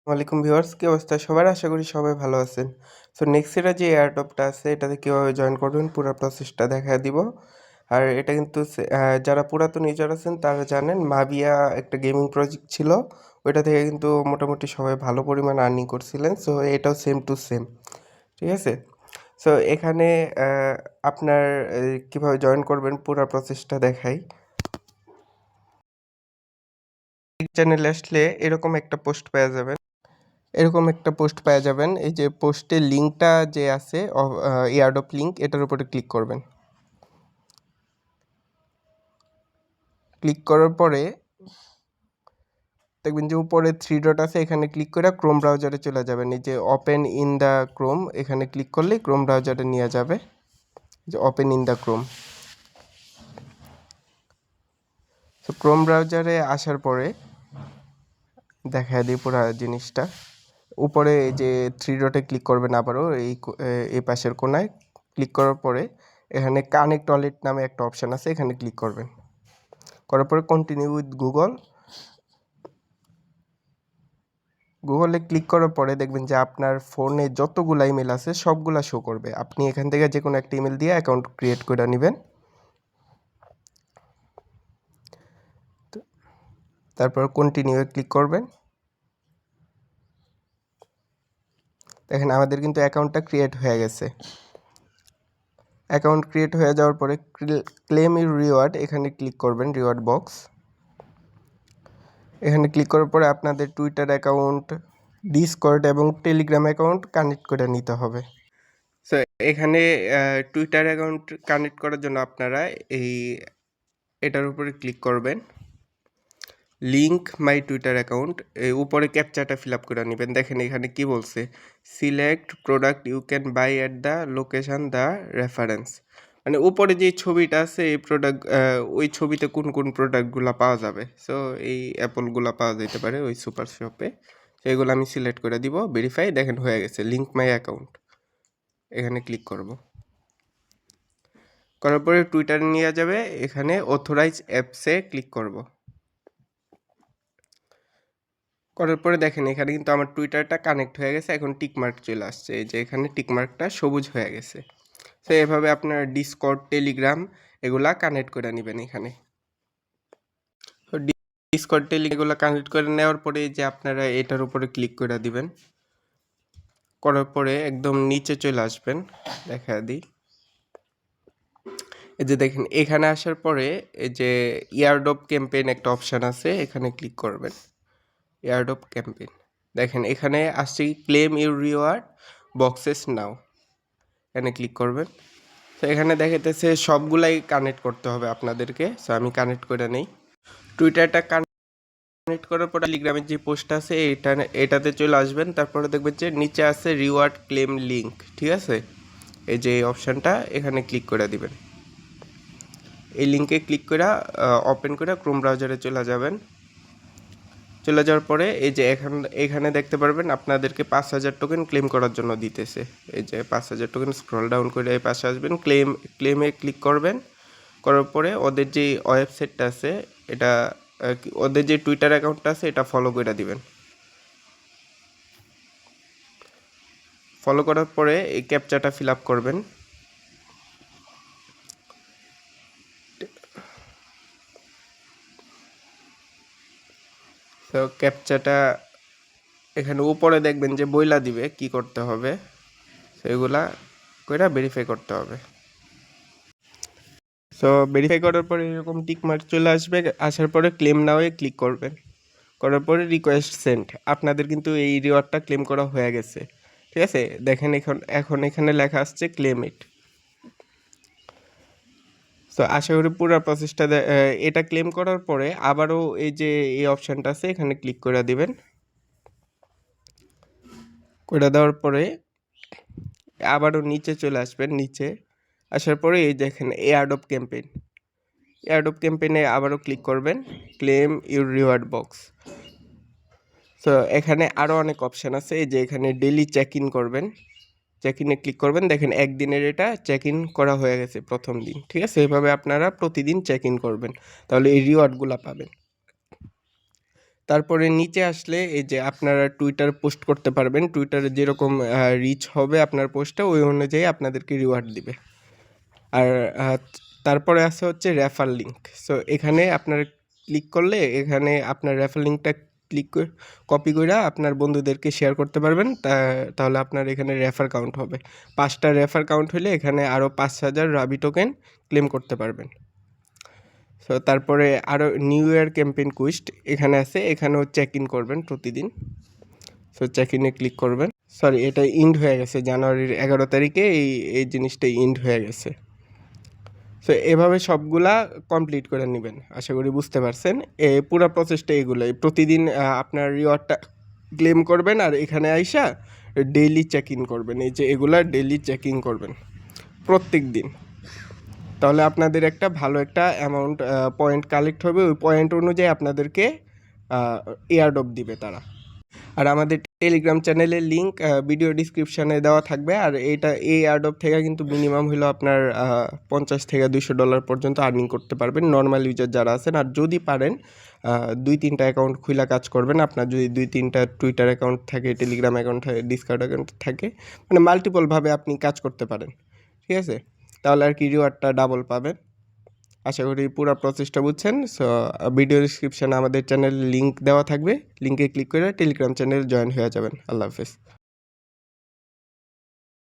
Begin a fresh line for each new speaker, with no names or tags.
ওয়ালাইকুম ভিউয়ার্স, কি অবস্থা সবার? আশা করি সবাই ভালো আছেন। সো নেক্সট এর যে এয়ারড্রপটা আছে এটাতে কিভাবে জয়েন করবেন পুরো প্রসেসটা দেখায় দিব। আর এটা কিন্তু যারা পুরাতন ইউজার আছেন তারা জানেন মাবিয়া একটা গেমিং প্রজেক্ট ছিল। ওইটা থেকে কিন্তু মোটামুটি সবাই ভালো পরিমাণ আর্নিং করছিলেন। সো এটাও সেম টু সেম, ঠিক আছে? সো এখানে আপনার কিভাবে জয়েন করবেন পুরো প্রসেসটা দেখাই। চ্যানেলে আসলে এরকম একটা পোস্ট পেয়ে যাবেন। এই যে পোস্টের লিঙ্কটা যে আছে এয়ারড্রপ লিঙ্ক, এটার উপরে ক্লিক করবেন। ক্লিক করার পরে দেখবেন যে উপরে থ্রি ডট আছে, এখানে ক্লিক করে ক্রোম ব্রাউজারে চলে যাবেন। এই যে ওপেন ইন দ্য ক্রোম, এখানে ক্লিক করলেই ক্রোম ব্রাউজারে নিয়ে যাবে। যে ওপেন ইন দ্য ক্রোম, তো ক্রোম ব্রাউজারে আসার পরে দেখায় দিই পুরো জিনিসটা। উপরে এই যে থ্রি ডটে ক্লিক করবেন, আবারও এই পাশের কোনায় ক্লিক করার পরে এখানে কানেক্ট ওয়ালেট নামে একটা অপশান আছে, এখানে ক্লিক করবেন। করার পরে কন্টিনিউ উইথ গুগলে ক্লিক করার পরে দেখবেন যে আপনার ফোনে যতগুলা ইমেল আছে সবগুলা শো করবে। আপনি এখান থেকে যে কোনো একটা ইমেল দিয়ে অ্যাকাউন্ট ক্রিয়েট করে নেবেন। তারপর কন্টিনিউ ক্লিক করবেন। দেখেন আমাদের কিন্তু অ্যাকাউন্টটা ক্রিয়েট হয়ে গেছে। অ্যাকাউন্ট ক্রিয়েট হয়ে যাওয়ার পরে ক্লেম ইউর রিওয়ার্ড, এখানে ক্লিক করবেন, রিওয়ার্ড বক্স। এখানে ক্লিক করার পরে আপনাদের টুইটার অ্যাকাউন্ট, ডিসকর্ড এবং টেলিগ্রাম অ্যাকাউন্ট কানেক্ট করে নিতে হবে। সো এখানে টুইটার অ্যাকাউন্ট কানেক্ট করার জন্য আপনারা এটার উপরে ক্লিক করবেন, লিঙ্ক মাই টুইটার অ্যাকাউন্ট। উপরে ক্যাপচাটা ফিল আপ করে নেবেন। দেখেন এখানে কি বলছে, select product you can buy at the location the reference. মানে উপরে যে ছবিটা আছে এই প্রোডাক্ট, ওই ছবিতে কোন কোন প্রোডাক্টগুলো পাওয়া যাবে। সো এই অ্যাপলগুলো পাওয়া যেতে পারে ওই সুপার শপে। সেগুলো আমি সিলেক্ট করে দিব, ভেরিফাই। দেখেন হয়ে গেছে, লিঙ্ক মাই অ্যাকাউন্ট, এখানে ক্লিক করব। করার পরে টুইটারে নিয়ে যাবে, এখানে অথরাইজ অ্যাপসে ক্লিক করব। করার পরে দেখেন এখানে কিন্তু আমার টুইটারটা কানেক্ট হয়ে গেছে। এখন টিকমার্ক চলে আসছে, এই যে এখানে টিকমার্কটা সবুজ হয়ে গেছে। তো এভাবে আপনার ডিসকর্ড, টেলিগ্রাম এগুলা কানেক্ট করে নেবেন এখানে। তো ডিসকর্ড, টেলিগ্রাম এগুলো কানেক্ট করে নেওয়ার পরে যে আপনারা এটার উপরে ক্লিক করে দিবেন। করার পরে একদম নিচে চলে আসবেন, দেখা দিই। এই যে দেখেন এখানে আসার পরে এই যে এয়ারড্রপ ক্যাম্পেইন একটা অপশান আছে, এখানে ক্লিক করবেন। এয়ারড্রপ ক্যাম্পেইন, দেখেন এখানে আসছে ক্লেম ইউর রিওয়ার্ড বক্সেস নাও, এখানে ক্লিক করবেন। তো এখানে দেখাতেছে সবগুলাই কানেক্ট করতে হবে আপনাদেরকে। সো আমি কানেক্ট করে নেই। টুইটারটা কানেক্ট করার পর টেলিগ্রামের যে পোস্ট আছে এটাতে চলে আসবেন। তারপরে দেখবেন যে নিচে আছে রিওয়ার্ড ক্লেম লিঙ্ক, ঠিক আছে? এই যে এই অপশানটা, এখানে ক্লিক করে দিবেন। এই লিঙ্কে ক্লিক করে ওপেন করে ক্রোম ব্রাউজারে চলে যাবেন। চলে যাওয়ার পরে এই যে এখানে দেখতে পারবেন আপনাদেরকে 5,000 টোকেন ক্লেম করার জন্য দিতেছে। এই যে 5,000 টোকেন, স্ক্রল ডাউন করে এই পাশে আসবেন, ক্লেমে ক্লিক করবেন। করার পরে ওদের যে ওয়েবসাইটটা আছে এটা, ওদের যে টুইটার অ্যাকাউন্টটা আছে এটা ফলো করে দিবেন। ফলো করার পরে এই ক্যাপচাটা ফিল আপ করবেন। তো ক্যাপচাটা এখানে উপরে দেখবেন যে বইলা দিবে কি করতে হবে, সেগুলা কইরা ভেরিফাই করতে হবে। সো ভেরিফাই করার পরে এরকম টিক মার্ক চলে আসবে। আসার পরে ক্লেম নাওয়ে ক্লিক করবেন। করার পরে রিকোয়েস্ট সেন্ড, আপনাদের কিন্তু এই রিওয়ার্ডটা ক্লেম করা হয়ে গেছে, ঠিক আছে? দেখেন এখন এখানে লেখা আসছে ক্লেম ইট। সো আশা করি পুরো প্রসেসটা এটা ক্লেম করার পরে আবারও এই যে এই অপশানটা আছে এখানে ক্লিক করে দিবেন। করে দেওয়ার পরে আবারও নিচে চলে আসবেন। নিচে আসার পরে এই দেখেন এয়ারড্রপ ক্যাম্পেইনে আবারও ক্লিক করবেন, ক্লেম ইউর রিওয়ার্ড বক্স। তো এখানে আরও অনেক অপশান আছে। এই যে এখানে ডেলি চেক ইন করবেন, চেক ইনে ক্লিক করবেন। দেখেন একদিনের এটা চেক ইন করা হয়ে গেছে প্রথম দিন, ঠিক আছে? এভাবে আপনারা প্রতিদিন চেক ইন করবেন, তাহলে এই রিওয়ার্ডগুলো পাবেন। তারপরে নিচে আসলে এই যে আপনারা টুইটার পোস্ট করতে পারবেন, টুইটারে যেরকম রিচ হবে আপনার পোস্টটা ওই অনুযায়ী আপনাদেরকে রিওয়ার্ড দিবে। আর তারপরে আছে হচ্ছে রেফার লিঙ্ক। সো এখানে আপনারা ক্লিক করলে এখানে আপনার রেফার লিঙ্কটা ক্লিক করে কপি করে আপনার বন্ধুদেরকে শেয়ার করতে পারবেন, তাহলে আপনার এখানে রেফার কাউন্ট হবে। 5টা রেফার কাউন্ট হলে এখানে আরও 5000 রাবি টোকেন ক্লেম করতে পারবেন। সো তারপরে আরও নিউ ইয়ার ক্যাম্পেইন কুইস্ট এখানে আছে, এখানেও চেক ইন করবেন প্রতিদিন। সো চেক ইনে ক্লিক করবেন। সরি, এটা ইন্ড হয়ে গেছে জানুয়ারির 11 তারিখে এই জিনিসটা ইন্ড হয়ে গেছে। সো এভাবে সবগুলা কমপ্লিট করে নেবেন, আশা করি বুঝতে পারছেন। পুরো প্রসেসটা এগুলোই, প্রতিদিন আপনার রিওয়ার্ডটা ক্লেম করবেন আর এখানে আইসা ডেইলি চেক ইন করবেন। এই যে এগুলা ডেইলি চেক ইন করবেন প্রত্যেক দিন, তাহলে আপনাদের একটা ভালো একটা অ্যামাউন্ট পয়েন্ট কালেক্ট হবে। ওই পয়েন্ট অনুযায়ী আপনাদেরকে এয়ারড্রপ দিবে তারা। আর আমাদের টেলিগ্রাম চ্যানেলের লিঙ্ক ভিডিও ডিসক্রিপশানে দেওয়া থাকবে। আর এই এয়ারড্রপ থেকে কিন্তু মিনিমাম হলো আপনার $50 থেকে $200 পর্যন্ত আর্নিং করতে পারবেন নর্মাল ইউজার যারা আছেন। আর যদি পারেন 2-3টা অ্যাকাউন্ট খুলে কাজ করবেন। আপনার যদি 2-3টা টুইটার অ্যাকাউন্ট থাকে, টেলিগ্রাম অ্যাকাউন্ট থাকে, ডিসকার্ড অ্যাকাউন্ট থাকে, মানে মাল্টিপলভাবে আপনি কাজ করতে পারেন, ঠিক আছে? তাহলে আর কি রিওয়ার্ডটা ডাবল পাবেন। আশা করি পুরো প্রসেসটা বুঝছেন। সো ভিডিও ডিসক্রিপশানে আমাদের চ্যানেলের লিঙ্ক দেওয়া থাকবে, লিঙ্কে ক্লিক করে টেলিগ্রাম চ্যানেল জয়েন হয়ে যাবেন। আল্লাহ হাফেজ।